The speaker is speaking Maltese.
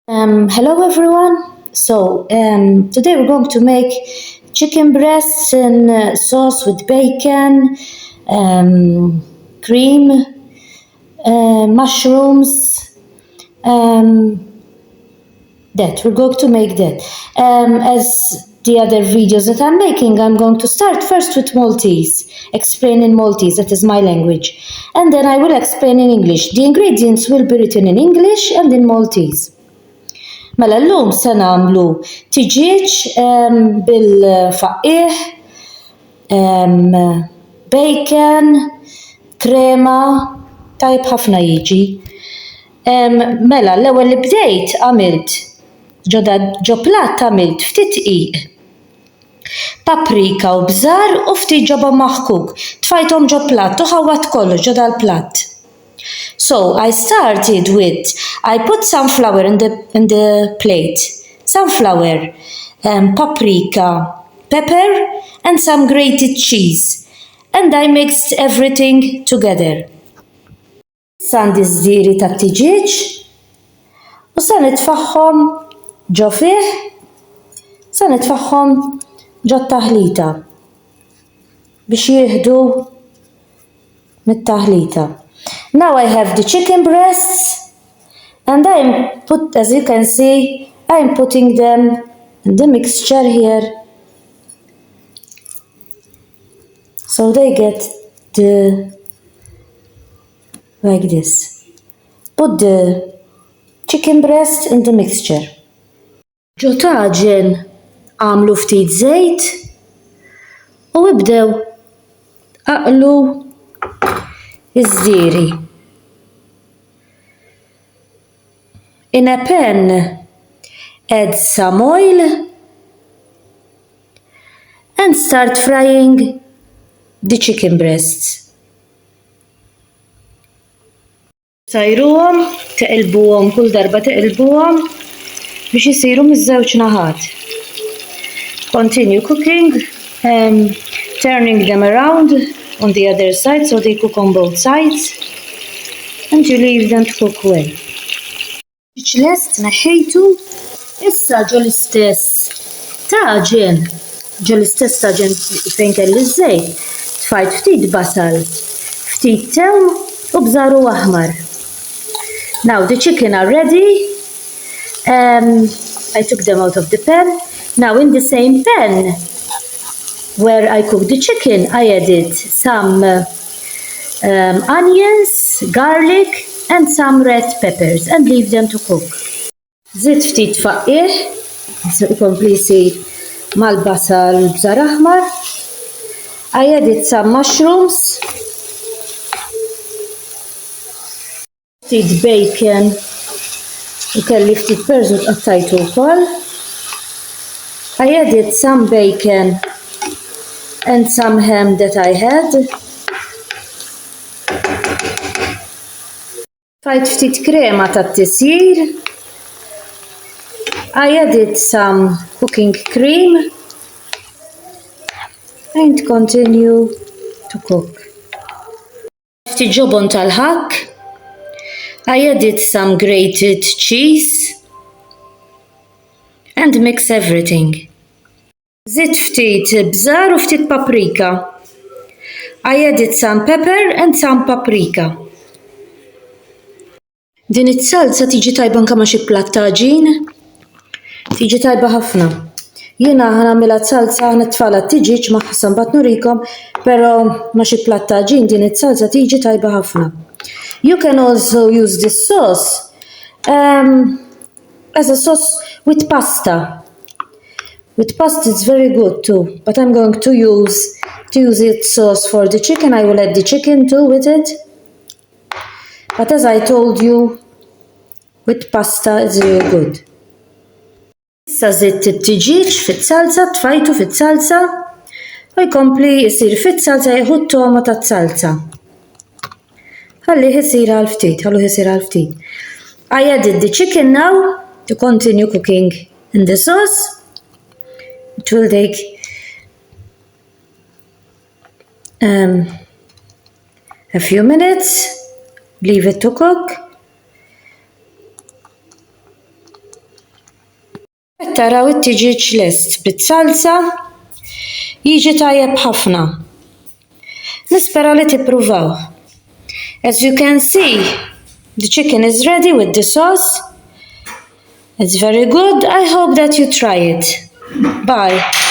Hello everyone. Today we're going to make chicken breasts in sauce with bacon, cream, mushrooms. That we're going to make that. As the other videos that I'm making, I'm going to start first with Maltese, explain in Maltese, that is my language, and then I will explain in English. The ingredients will be written in English and in Maltese. Mela llum se nagħmlu tiġieġ bil-faqqiegħ, bacon, krema, tajb ħafna jiġi. Mela l-ewwel li bdejt għamilt ġo platt għamilt ftit dqiq, paprika u bżar u ftit ġoba maħkuk. Tfajthom ġo platt u ħawwat kollox ġo dal-platt. So I started with, I put some flour in the plate, some flour, paprika, pepper, and some grated cheese, and I mixed everything together. Sandi żdieri tat-tiġieġ u se nitfaħħom ġo fih, se nitfaħħom ġo t-taħlita biex jieħdu mit-taħlita. Now I have the chicken breasts, and as you can see, I'm putting them in the mixture here, so they get like this. Put the chicken breast in the mixture. Ġo taġen għamlu ftit żejt u ibdew aqlu iż-żdieri. In a pan, add some oil and start frying the chicken breasts. Sajruhom, teqilbuhom kull darba teqilbuhom biex isiru miż-żewġ naħat. Continue cooking, turning them around on the other side so they cook on both sides, and you leave them to cook well. Lest naħejtu, issa ġo l-istess taġen fejn kelli ż-żejt, tfajt ftit basal, ftit temm u bżar aħmar. Now the chicken are ready. I took them out of the pan. Now in the same pan where I cooked the chicken, I added some onions, garlic, and some red peppers, and leave them to cook. Żidt ftit faqqiegħ, ikompli jsir mal-basal bżar aħmar. I added some mushrooms, ftit bacon, u kelli ftit perżu tqattajtu wkoll. I added some bacon and some ham that I had. Fajt ftit krema tat-tisjir. I added some cooking cream and continue to cook. Ftit ġobon tal-ħakk. I added some grated cheese and mix everything. Żidt ftit bżar u ftit paprika. I added some pepper and some paprika. Din it-salsa tiġi tajba anke ma' xi platt ta' ġin. Tiġi tajba ħafna. Jiena ħanagħmilha salsa nitfala t-tiġieġ ma' ħassan mbagħad nurikom, però ma' xi platt ta' ġin din it-salsa tiġi tajba ħafna. You can also use this sauce as a sauce with pasta. With pasta it's very good too, but I'm going to use it sauce for the chicken. I will add the chicken too with it. But as I told you, with pasta it's really good. Issa żidt it-tiġieġ fit-salsa, tfajtu fit-salsa, u jkompli jsir fit-salsa jieħu t-toma tat-salsa. Ħallih isir għal ftit, I added the chicken now to continue cooking in the sauce. It will take a few minutes. Leave it to cook. Taraw it-tiġieġ lest bit-salsa, jiġi tajjeb ħafna. Nispera li tippruvaw. As you can see, the chicken is ready with the sauce. It's very good. I hope that you try it. Bye.